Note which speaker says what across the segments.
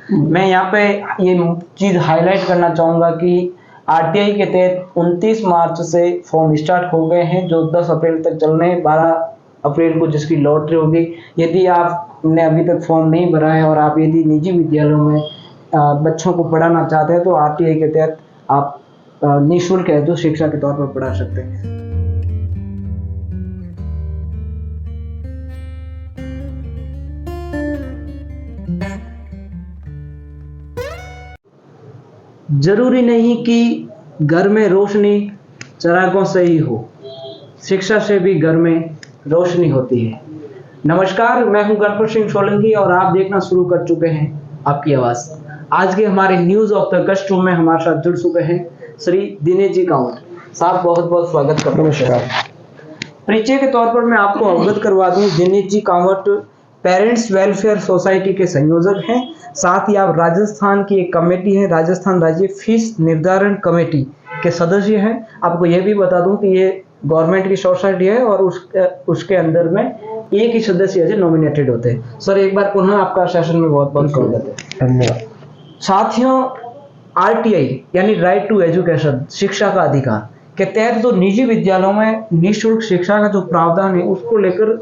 Speaker 1: मैं यहाँ पे ये चीज हाईलाइट करना चाहूंगा कि आरटीआई के तहत 29 मार्च से फॉर्म स्टार्ट हो गए हैं जो 10 अप्रैल तक चलने हैं। 12 अप्रैल को जिसकी लॉटरी होगी। यदि आपने अभी तक फॉर्म नहीं भरा है और आप यदि निजी विद्यालयों में बच्चों को पढ़ाना चाहते हैं तो आरटीआई के तहत आप निःशुल्क है जो शिक्षा के तौर पर पढ़ा सकते हैं। जरूरी नहीं कि घर में रोशनी चिरागों से ही हो, शिक्षा से भी घर में रोशनी होती है। नमस्कार, मैं हूं गणपत सिंह सोलंकी और आप देखना शुरू कर चुके हैं आपकी आवाज। आज के हमारे news of the guest room में हमारे साथ जुड़ चुके हैं श्री दिनेश जी कांवट साहब। बहुत बहुत स्वागत करता हूं।
Speaker 2: नमस्कार।
Speaker 1: परिचय के तौर पर मैं आपको अवगत करवा दूं, Dinesh ji Kanwat parents welfare society के संयोजक हैं। साथ ही आप राजस्थान की एक कमेटी है, राजस्थान राज्य फीस निर्धारण कमेटी के सदस्य हैं। आपको यह भी बता दूं कि ये गवर्नमेंट की सोसाइटी है और उसके अंदर में एक ही सदस्य ऐसे नॉमिनेटेड होते हैं। सर, एक बार पुनः आपका सेशन में बहुत बहुत स्वागत है।
Speaker 2: धन्यवाद।
Speaker 1: साथियों, आरटीआई यानी राइट टू एजुकेशन, शिक्षा का अधिकार के तहत जो निजी विद्यालयों में निःशुल्क शिक्षा का जो प्रावधान है उसको लेकर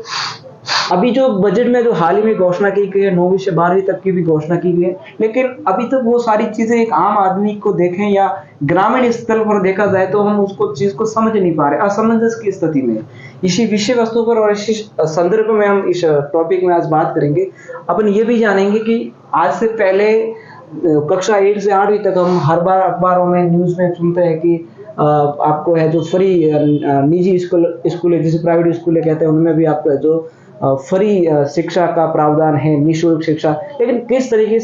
Speaker 1: अभी जो बजट में जो हाल ही में घोषणा की गई है, 9वीं से 12वीं तक की भी घोषणा की गई है, लेकिन अभी तक वो सारी चीजें एक आम आदमी को देखें या ग्रामीण स्तर पर देखा जाए तो हम उसको चीज को समझ नहीं पा रहे, असमंजस की स्थिति में। इसी विषय वस्तु पर और इसी संदर्भ में हम इस टॉपिक में आज बात करेंगे। अपन ये भी जानेंगे कि आज से पहले कक्षा 1 से 8वीं तक हम हर बार अखबारों में न्यूज में सुनते हैं कि आपको है जो फ्री निजी स्कूल जिसे प्राइवेट स्कूल कहते हैं उनमें भी आपको है जो फ्री शिक्षा का प्रावधान है, निःशुल्क शिक्षा। लेकिन किस तरीके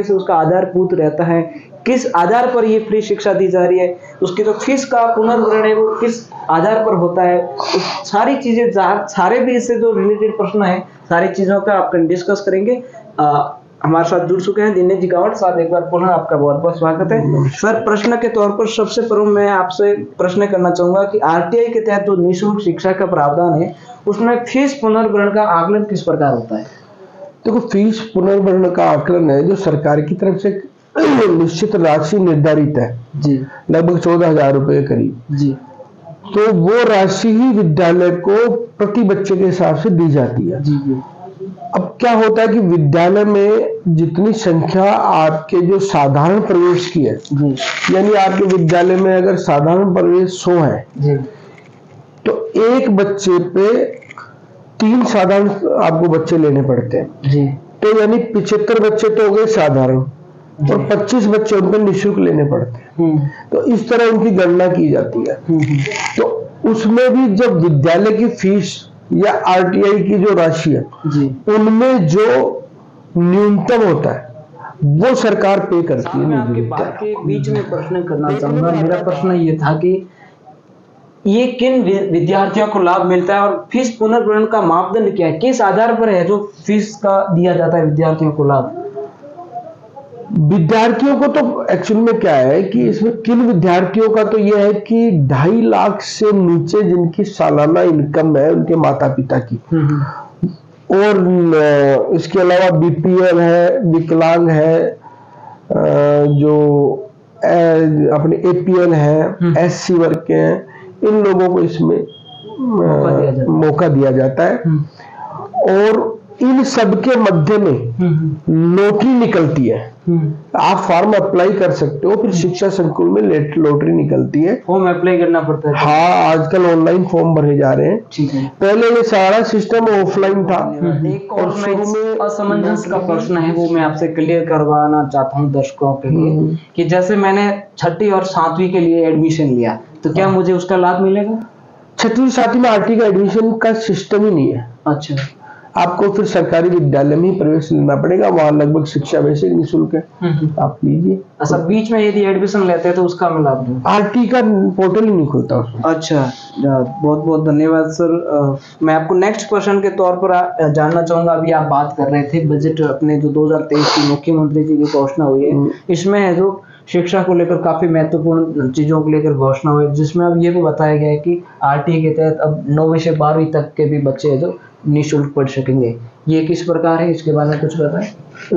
Speaker 1: से उसका आधारभूत रहता है, किस आधार पर ये फ्री शिक्षा दी जा रही है, उसकी जो फीस का पुनर्भरण है वो किस आधार पर होता है, सारी चीजें सारे भी इससे जो रिलेटेड प्रश्न है सारी चीजों का आप डिस्कस करेंगे। हमारे साथ जुड़ चुके हैं दिनेश जी कांवट साहब। एक बार पुनः आपका बहुत बहुत स्वागत है। सर, प्रश्न के तौर पर सबसे प्रथम मैं आपसे प्रश्न करना चाहूंगा कि आरटीआई के तहत जो निःशुल्क शिक्षा का प्रावधान है उसमें फीस पुनर्भरण का आकलन किस प्रकार होता है?
Speaker 2: देखो, फीस पुनर्भरण का आकलन है जो सरकार की तरफ से निश्चित राशि निर्धारित है
Speaker 1: जी,
Speaker 2: लगभग 14,000 रुपए करीब
Speaker 1: जी।
Speaker 2: तो वो राशि ही विद्यालय को प्रति बच्चे के हिसाब से दी जाती है।
Speaker 1: जी जी।
Speaker 2: अब क्या होता है कि विद्यालय में जितनी संख्या आपके जो साधारण प्रवेश की है, यानी आपके विद्यालय में अगर साधारण प्रवेश 100 है
Speaker 1: जी,
Speaker 2: तो एक बच्चे पे 3 साधारण आपको बच्चे लेने पड़ते हैं
Speaker 1: जी।
Speaker 2: तो यानी 75 बच्चे तो हो गए साधारण और 25 बच्चे उन पर निःशुल्क लेने पड़ते हैं। तो इस तरह उनकी गणना की जाती है। तो उसमें भी जब विद्यालय की फीस या आरटीआई की जो राशि है उनमें जो न्यूनतम होता है वो सरकार पे करती है।
Speaker 1: मैं आपकी बात के बीच में प्रश्न करना चाहूंगा। मेरा प्रश्न ये था कि ये किन विद्यार्थियों को लाभ मिलता है और फीस पुनर्भरण का मापदंड क्या है, किस आधार पर है जो फीस का दिया जाता है विद्यार्थियों को लाभ?
Speaker 2: विद्यार्थियों को तो एक्चुअल में क्या है कि इसमें किन विद्यार्थियों का तो यह है कि 2.5 लाख से नीचे जिनकी सालाना इनकम है उनके माता पिता की, और इसके अलावा बीपीएल है, विकलांग है, जो अपने एपीएल है, एससी वर्ग के हैं, इन लोगों को इसमें मौका दिया जाता है। और इन सब के मध्य में लॉटरी निकलती है। आप फॉर्म अप्लाई कर सकते हो, फिर शिक्षा संकुल में लॉटरी निकलती है।
Speaker 1: फॉर्म अप्लाई करना पड़ता है?
Speaker 2: हाँ, आजकल ऑनलाइन फॉर्म भरे जा रहे हैं।
Speaker 1: ठीक है।
Speaker 2: पहले ये सारा सिस्टम ऑफलाइन था।
Speaker 1: एक और में असमंजस का प्रश्न है वो मैं आपसे क्लियर करवाना चाहता हूँ दर्शकों के लिए कि जैसे मैंने 6ठी और 7वीं के लिए एडमिशन लिया तो क्या मुझे उसका लाभ मिलेगा?
Speaker 2: 6ठी 7वीं में आरटी का एडमिशन का सिस्टम ही नहीं है।
Speaker 1: अच्छा।
Speaker 2: आपको फिर सरकारी विद्यालय में ही प्रवेश लेना पड़ेगा, वहां लगभग शिक्षा वैसे निःशुल्क है, आप लीजिए।
Speaker 1: अच्छा, बीच में यदि एडमिशन लेते हैं तो उसका मैं लाभ दूं?
Speaker 2: आरटी का पोर्टल ही नहीं खुलता उसमें।
Speaker 1: अच्छा, बहुत बहुत धन्यवाद सर। मैं आपको नेक्स्ट क्वेश्चन के तौर पर जानना चाहूंगा। अभी आप बात कर रहे थे बजट अपने जो 2023 की मुख्यमंत्री जी की घोषणा हुई है, इसमें है जो शिक्षा को लेकर काफी महत्वपूर्ण चीजों को लेकर घोषणा हुई, जिसमें अब ये भी बताया गया है कि आरटीई के तहत अब 9वीं से 12वीं तक के भी बच्चे हैं जो निःशुल्क पढ़ सकेंगे। ये किस प्रकार है, इसके बारे में कुछ बताएं।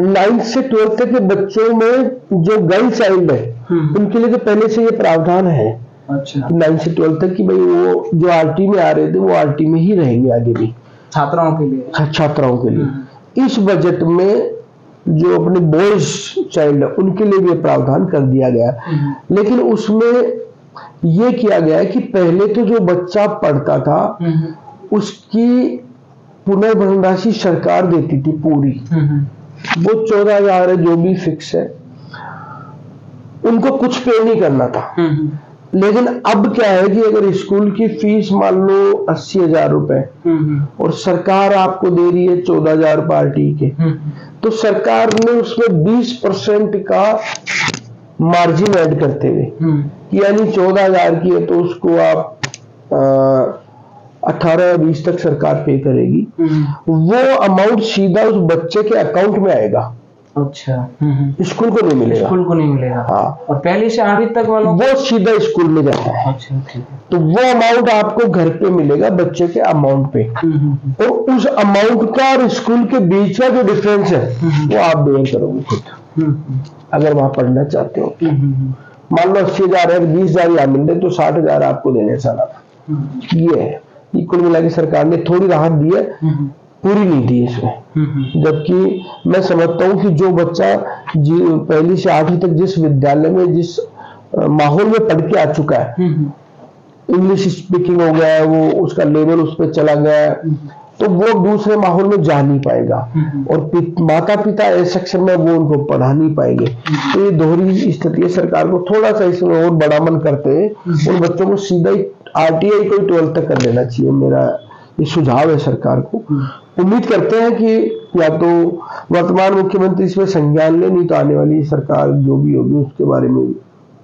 Speaker 2: 9th से 12th तक के बच्चों में जो गर्ल चाइल्ड है उनके लिए तो पहले से ये प्रावधान है।
Speaker 1: अच्छा।
Speaker 2: 9th से 12th तक की भाई वो जो आरटी में आ रहे थे वो आरटी में ही रहेंगे आगे भी,
Speaker 1: छात्राओं के लिए।
Speaker 2: छात्राओं के लिए। इस बजट में जो अपने बॉयज चाइल्ड है उनके लिए भी प्रावधान कर दिया गया, लेकिन उसमें ये किया गया है कि पहले तो जो बच्चा पढ़ता था उसकी पुनर्भरण राशि सरकार देती थी पूरी, वो 14,000 है जो भी फिक्स है, उनको कुछ पे नहीं करना था। लेकिन अब क्या है कि अगर स्कूल की फीस मान लो 80,000 रुपए और सरकार आपको दे रही है 14,000 पार्टी के, तो सरकार ने उसमें 20% का मार्जिन ऐड करते हुए, यानी 14,000 की है तो उसको आप 18 या 20 तक सरकार पे करेगी, वो अमाउंट सीधा उस बच्चे के अकाउंट में आएगा।
Speaker 1: अच्छा।
Speaker 2: स्कूल को नहीं मिलेगा।
Speaker 1: स्कूल को नहीं मिलेगा।
Speaker 2: हाँ।
Speaker 1: और पहले से 8वीं तक वालों
Speaker 2: वो सीधा स्कूल में जाता है।
Speaker 1: अच्छा, ठीक है।
Speaker 2: तो वो अमाउंट आपको घर पे मिलेगा बच्चे के अमाउंट पे, और उस अमाउंट का और स्कूल के बीच का जो डिफरेंस है वो आप बेयर करोगे खुद, अगर वहां पढ़ना चाहते हो। मान लो 80,000 है, 20,000 यहाँ मिल रहे तो 60,000 आपको देने साला। ये है, कुल मिला के सरकार ने थोड़ी राहत दी है, पूरी नहीं दी इसमें। जबकि मैं समझता हूँ कि जो बच्चा पहली से 8वीं तक जिस विद्यालय में जिस माहौल में पढ़ के आ चुका है, इंग्लिश स्पीकिंग हो गया है, वो उसका लेवल उस पर चला गया है, तो वो दूसरे माहौल में जा नहीं पाएगा, और माता पिता इस सेक्शन में वो उनको पढ़ा नहीं पाएंगे। तो ये दोहरी स्थिति है। सरकार को थोड़ा सा इसमें और बड़ा मन करते हैं उन बच्चों को सीधा ही आरटीआई को 12th तक कर देना चाहिए। मेरा ये सुझाव है सरकार को। उम्मीद करते हैं कि या तो वर्तमान मुख्यमंत्री इसमें संज्ञान ले, नहीं तो आने वाली सरकार जो भी होगी उसके बारे में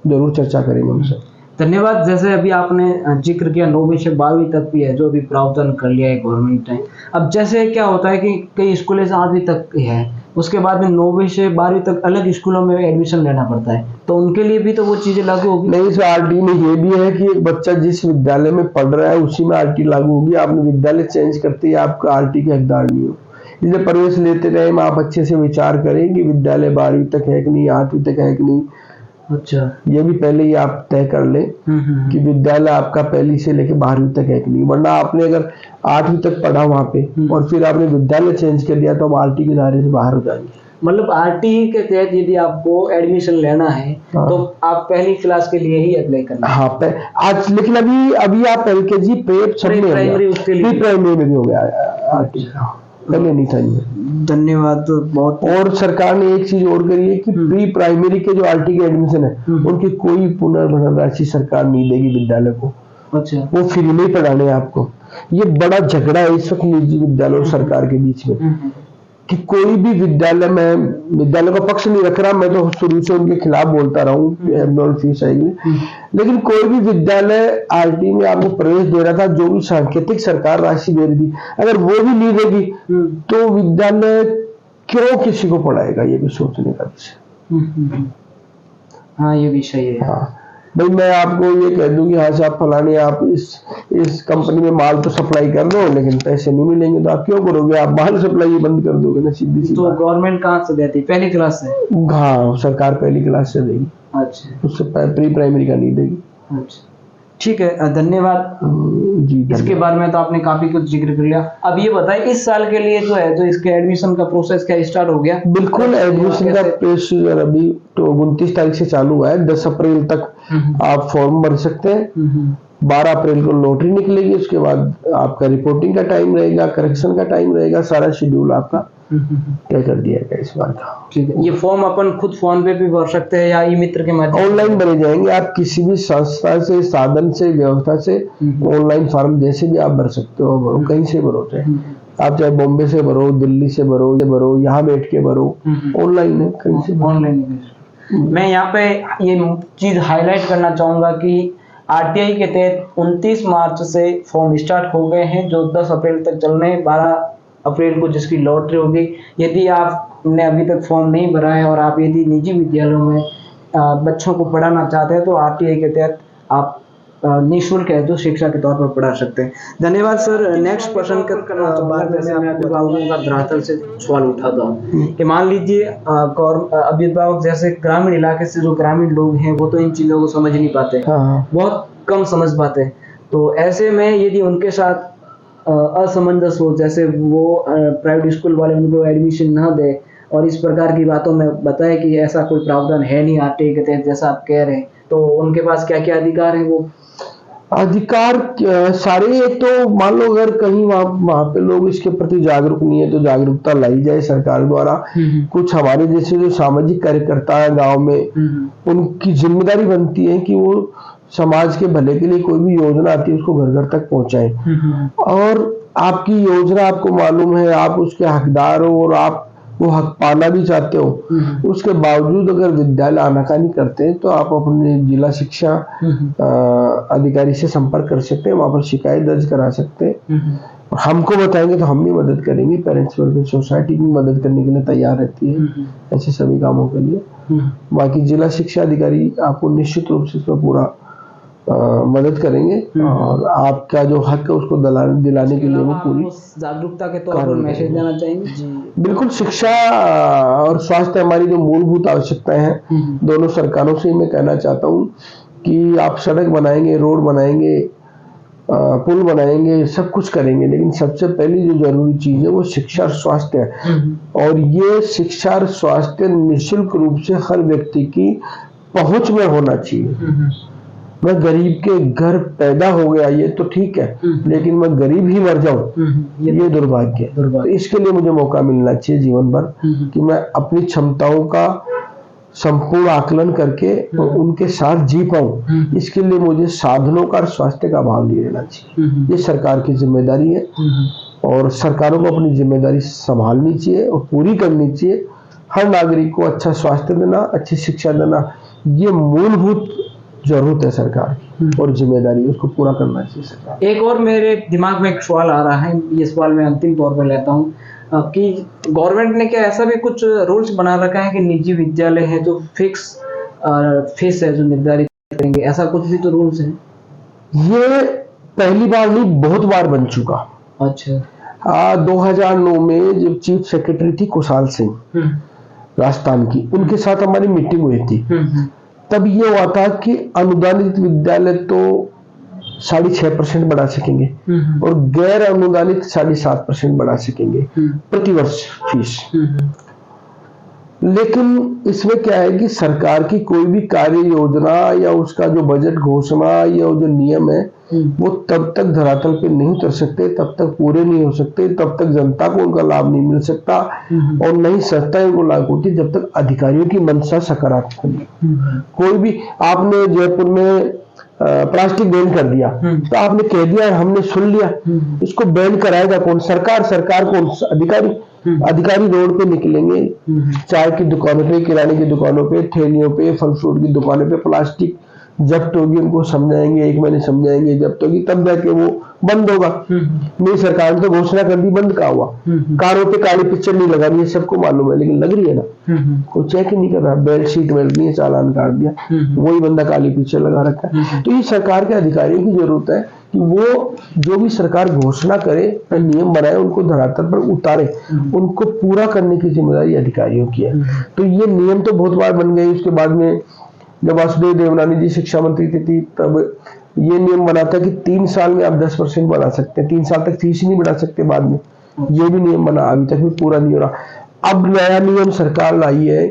Speaker 2: जरूर चर्चा करेंगे उनसे।
Speaker 1: धन्यवाद। जैसे अभी आपने जिक्र किया 9वीं से 12वीं तक भी है जो अभी प्रावधान कर लिया है गवर्नमेंट ने। अब जैसे क्या होता है कि कई स्कूलें 8वीं तक है, उसके बाद में 9वीं से 12वीं तक अलग स्कूलों में एडमिशन लेना पड़ता है, तो उनके लिए भी तो वो चीजें लागू होगी।
Speaker 2: नहीं, इस आरटी में ये भी है कि एक बच्चा जिस विद्यालय में पढ़ रहा है उसी में आरटी लागू होगी। आपने विद्यालय चेंज करते ही आपका आरटी के हकदार नहीं हो। इसलिए प्रवेश लेते टाइम आप अच्छे से विचार करें कि विद्यालय 12वीं तक है कि नहीं, 8वीं तक है कि नहीं।
Speaker 1: अच्छा।
Speaker 2: ये भी पहले ही आप तय कर ले कि विद्यालय आपका पहली से लेकर 12वीं तक है कि नहीं, वरना आपने अगर 8वीं तक पढ़ा वहां पे और फिर आपने विद्यालय चेंज कर दिया तो हम आरटी के दायरे से बाहर हो जाएंगे।
Speaker 1: मतलब आरटी के तहत यदि आपको एडमिशन लेना है तो आप पहली क्लास के लिए ही अप्लाई करना।
Speaker 2: हाँ, आज लेकिन अभी आप एलकेजी प्रेप सब में
Speaker 1: प्राइमरी उसके लिए
Speaker 2: प्री प्राइमरी में भी हो गया आरटी, पहले नहीं था ये।
Speaker 1: धन्यवाद बहुत।
Speaker 2: और सरकार ने एक चीज और करी है कि प्री प्राइमरी के जो आरटी के एडमिशन है उनकी कोई पुनर्भरण राशि सरकार नहीं देगी विद्यालय को।
Speaker 1: अच्छा।
Speaker 2: वो फ्री में पढ़ाने हैं आपको। ये बड़ा झगड़ा है इस वक्त निजी विद्यालय और सरकार के बीच में कि कोई भी विद्यालय में विद्यालय का पक्ष नहीं रख रहा, मैं तो शुरू से उनके खिलाफ बोलता रहा हूँ एबनॉर्मल फीस आएगी, लेकिन कोई भी विद्यालय आरटी में आपको प्रवेश दे रहा था जो भी सांकेतिक सरकार राशि दे रही थी, अगर वो भी नहीं देगी तो विद्यालय क्यों किसी को पढ़ाएगा, ये भी सोचने का विषय।
Speaker 1: हाँ, ये भी सही है।
Speaker 2: हाँ भाई, मैं आपको ये कह दूं कि हाँ से आप फलाने आप इस कंपनी में माल तो सप्लाई कर दो लेकिन पैसे नहीं मिलेंगे, तो आप क्यों करोगे, आप माल सप्लाई बंद कर दोगे ना, सीधी सी।
Speaker 1: तो गवर्नमेंट कहाँ से देती है, पहली क्लास से?
Speaker 2: हाँ, सरकार पहली क्लास से देगी।
Speaker 1: अच्छा।
Speaker 2: उससे प्री प्राइमरी का नहीं देगी।
Speaker 1: अच्छा, ठीक है, धन्यवाद
Speaker 2: जी।
Speaker 1: इसके बारे में तो आपने काफी कुछ जिक्र कर लिया। अब ये बताएं इस साल के लिए जो है जो इसके एडमिशन का प्रोसेस क्या स्टार्ट हो गया?
Speaker 2: बिल्कुल, एडमिशन का प्रोसीजर अभी तो 29 तारीख से चालू हुआ है। 10 अप्रैल तक आप फॉर्म भर सकते हैं। 12 अप्रैल को लॉटरी निकलेगी, उसके बाद आपका रिपोर्टिंग का टाइम रहेगा, करेक्शन का टाइम रहेगा, सारा शेड्यूल आपका तय कर दिया गया इस बार का।
Speaker 1: ठीक है, ये फॉर्म अपन खुद फोन पे भी भर सकते हैं या ई मित्र के माध्यम?
Speaker 2: ऑनलाइन भरे जाएंगे। आप किसी भी संस्था से, साधन से, व्यवस्था से ऑनलाइन फॉर्म जैसे भी आप भर सकते हो, भरो, कहीं से भरो, चाहे आप चाहे बॉम्बे से भरो, दिल्ली से भरो, यहाँ बैठ के भरो, ऑनलाइन है, कहीं से
Speaker 1: ऑनलाइन। मैं यहाँ पे ये चीज हाईलाइट करना चाहूंगा कि आरटीआई के तहत 29 मार्च से फॉर्म स्टार्ट हो गए हैं जो 10 अप्रैल तक चलने हैं। 12 अप्रैल को जिसकी लॉटरी होगी। यदि आपने अभी तक फॉर्म नहीं भरा है और आप यदि निजी विद्यालयों में बच्चों को पढ़ाना चाहते हैं तो आरटीआई के तहत आप निःशुल्क है जो शिक्षा के तौर पर पढ़ा सकते हैं। धन्यवाद सर। नेक्स्ट प्रश्न करना चाहूँगा, जैसे मैं अभिभावकों का धरातल से सवाल उठाता हूँ कि मान लीजिए अभिभावक जैसे ग्रामीण इलाके से जो ग्रामीण लोग हैं वो तो इन चीज़ों को समझ नहीं पाते, बहुत कम समझ पाते। तो ऐसे में यदि उनके साथ असमंजस हो, जैसे वो प्राइवेट स्कूल वाले उनको एडमिशन ना दे और इस प्रकार की बातों में बताए कि ऐसा कोई प्रावधान है नहीं आरटीआई के तहत जैसा आप कह रहे हैं, तो उनके पास क्या क्या अधिकार हैं? वो
Speaker 2: अधिकार सारे, एक तो मान लो अगर कहीं वहां पे लोग इसके प्रति जागरूक नहीं है तो जागरूकता लाई जाए सरकार द्वारा। कुछ हमारे जैसे जो सामाजिक कार्यकर्ता है गांव में, उनकी जिम्मेदारी बनती है कि वो समाज के भले के लिए कोई भी योजना आती है उसको घर घर तक पहुंचाएं। और आपकी योजना आपको मालूम है, आप उसके हकदार हो और आप वो हक पाना भी चाहते हो, उसके बावजूद अगर विद्यालय आनाकानी करते हैं तो आप अपने जिला शिक्षा अधिकारी से संपर्क कर सकते हैं, वहां पर शिकायत दर्ज करा सकते हैं। हमको बताएंगे तो हम भी मदद करेंगे। पेरेंट्स वेलफेयर सोसाइटी भी मदद करने के लिए तैयार रहती है ऐसे सभी कामों के लिए। बाकी जिला शिक्षा अधिकारी आपको निश्चित रूप से इसमें पूरा मदद करेंगे और आपका जो हक है उसको दिलाने के लिए वो पूरी
Speaker 1: जागरूकता के तौर पर मैसेज देना चाहेंगे।
Speaker 2: बिल्कुल, शिक्षा और स्वास्थ्य हमारी जो मूलभूत आवश्यकताएं हैं, दोनों सरकारों से मैं कहना चाहता हूँ कि आप सड़क बनाएंगे, रोड बनाएंगे, पुल बनाएंगे, सब कुछ करेंगे, लेकिन सबसे पहली जो जरूरी चीज है वो शिक्षा और स्वास्थ्य है। और ये शिक्षा और स्वास्थ्य निःशुल्क रूप से हर व्यक्ति की पहुंच में होना चाहिए। मैं गरीब के घर पैदा हो गया ये तो ठीक है, लेकिन मैं गरीब ही मर जाऊं ये दुर्भाग्य है। तो इसके लिए मुझे मौका मिलना चाहिए जीवन भर कि मैं अपनी क्षमताओं का संपूर्ण आकलन करके उनके साथ जी पाऊं। इसके लिए मुझे साधनों का और स्वास्थ्य का अभाव नहीं रहना चाहिए। ये सरकार की जिम्मेदारी है और सरकारों को अपनी जिम्मेदारी संभालनी चाहिए और पूरी करनी चाहिए। हर नागरिक को अच्छा स्वास्थ्य देना, अच्छी शिक्षा देना, ये मूलभूत जरूरत है सरकार की और जिम्मेदारी उसको पूरा करना चाहिए सरकार।
Speaker 1: एक और मेरे दिमाग में एक सवाल आ रहा है, ये सवाल मैं अंतिम तौर पर लेता हूँ कि गवर्नमेंट ने क्या ऐसा भी कुछ रूल्स बना रखा है कि निजी विद्यालय है जो फिक्स फीस है जो निर्धारित करेंगे, ऐसा कुछ भी तो रूल्स है?
Speaker 2: ये पहली बार नहीं, बहुत बार बन चुका।
Speaker 1: अच्छा।
Speaker 2: 2009 में जब चीफ सेक्रेटरी थी कुशाल सिंह राजस्थान की, उनके साथ हमारी मीटिंग हुई थी। तब ये हुआ था कि अनुदानित विद्यालय तो 6.5% बढ़ा सकेंगे और गैर अनुदानित 7.5% बढ़ा सकेंगे प्रतिवर्ष फीस। लेकिन इसमें क्या है कि सरकार की कोई भी कार्य योजना या उसका जो बजट घोषणा या जो नियम है वो तब तक धरातल पे नहीं उतर सकते, तब तक पूरे नहीं हो सकते, तब तक जनता को उनका लाभ नहीं मिल सकता और नहीं संस्थाएं उनको लागू होती जब तक अधिकारियों की मंशा सकारात्मक नहीं। कोई भी, आपने जयपुर में प्लास्टिक बैन कर दिया तो आपने कह दिया, हमने सुन लिया, इसको बैन कराएगा कौन? सरकार कौन? अधिकारी रोड पे निकलेंगे, चाय की दुकानों पे, किराने की दुकानों पे, ठेलियों पे, फल फ्रूट की दुकानों पे प्लास्टिक जब्त होगी, उनको समझाएंगे, 1 महीने समझाएंगे, जब्त होगी, तब जाके वो बंद होगा। मेरी सरकार ने तो घोषणा कर दी, बंद कहाँ हुआ? कारों पे काली पिक्चर नहीं लगा रही है, सबको मालूम है, लेकिन लग रही है ना, कोई चेक ही नहीं कर रहा, बेल्ट शीट मिल रही है, चालान काट दिया, वही बंदा काली पिक्चर लगा रखा है। तो ये सरकार के अधिकारियों की जरूरत है कि वो जो भी सरकार घोषणा करे, नियम बनाए, उनको धरातल पर उतारे, उनको पूरा करने की जिम्मेदारी अधिकारियों की है। तो ये नियम तो बहुत बार बन गए। उसके बाद में जब वासुदेव देवनानी जी शिक्षा मंत्री थी तब ये नियम बना था कि 3 साल में आप 10% बढ़ा सकते हैं, 3 साल तक फीस नहीं बढ़ा सकते। बाद में ये भी नियम बना, अभी तक भी पूरा नहीं हो रहा। अब नया नियम सरकार लाई है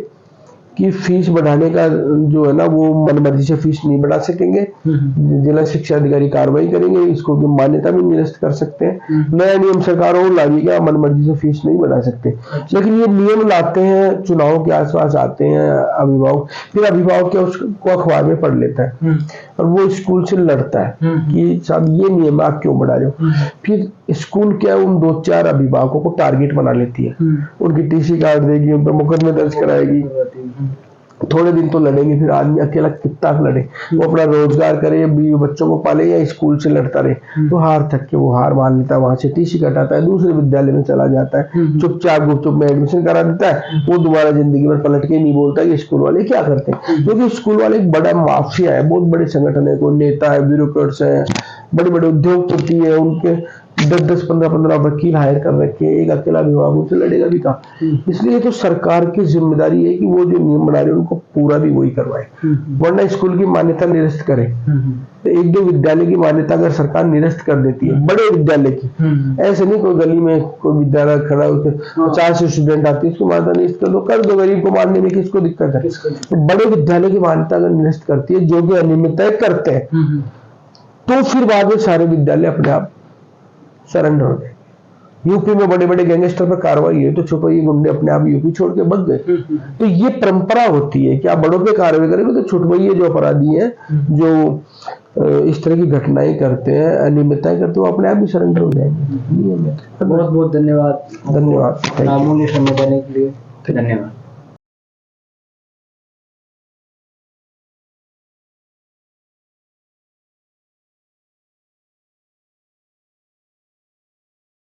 Speaker 2: कि फीस बढ़ाने का जो है ना वो मनमर्जी से फीस नहीं बढ़ा सकेंगे, जिला शिक्षा अधिकारी कार्रवाई करेंगे, इसको की मान्यता भी निरस्त कर सकते हैं। नया नियम सरकार और लाई है, मनमर्जी से फीस नहीं बढ़ा सकते। लेकिन ये नियम लाते हैं, चुनाव के आसपास आते हैं अभिभावक, फिर अभिभावक क्या उसको अखबार में पढ़ लेता है और वो स्कूल से लड़ता है कि साहब ये नियम आप क्यों बढ़ा रहे हो। फिर स्कूल क्या उन 2-4 अभिभावकों को टारगेट बना लेती है, उनकी टीसी काट देगी, उन पर मुकदमे दर्ज कराएगी थोड़े दिन तो लड़ेंगे, फिर आदमी अकेला कितना लड़े, वो अपना रोजगार करे, बीवी बच्चों को पाले या स्कूल से लड़ता रहे, तो हार थक के वो हार मान लेता है, वहां से टीसी कटाता है, दूसरे विद्यालय में चला जाता है, चुपचाप गुपचुप में एडमिशन करा देता है, वो दोबारा जिंदगी भर पलट के नहीं बोलता कि स्कूल वाले क्या करते हैं, क्योंकि स्कूल वाले एक बड़ा माफिया है, बहुत बड़े संगठन है, कोई नेता है, ब्यूरोक्रेट्स है, बड़े बड़े उद्योगपति है, उनके 10-10, 15-15 वकील हायर कर रखे हैं, एक अकेला विभाग उनसे लड़ेगा भी कहाँ। इसलिए तो सरकार की जिम्मेदारी है कि वो जो नियम बना रहे हैं उनको पूरा भी वही करवाए, वरना स्कूल की मान्यता निरस्त करे। तो एक दो विद्यालय की मान्यता अगर सरकार निरस्त कर देती है, बड़े विद्यालय की, ऐसे नहीं कोई गली में कोई विद्यालय खड़ा होकर 50 स्टूडेंट आते हैं, उसकी मान्यता निरस्त कर दो, गरीब को मानने में किसको दिक्कत है। तो बड़े विद्यालय की मान्यता अगर निरस्त करती है, जो भी अनियमितताएं करते हैं, तो फिर बाद में सारे विद्यालय अपने आप सरेंडर हो गए। यूपी में बड़े बड़े गैंगस्टर पर कार्रवाई है तो छुपैये गुंडे अपने आप यूपी छोड़ के भाग गए। तो ये परंपरा होती है कि आप बड़ों पे कार्रवाई करेंगे तो छुटवैये जो अपराधी हैं, जो इस तरह की घटनाएं करते हैं, अनियमितताएं करते हैं, वो अपने आप ही सरेंडर हो जाएंगे।
Speaker 1: बहुत बहुत धन्यवाद,
Speaker 2: धन्यवाद,
Speaker 1: अमूल्य समय देने के लिए धन्यवाद।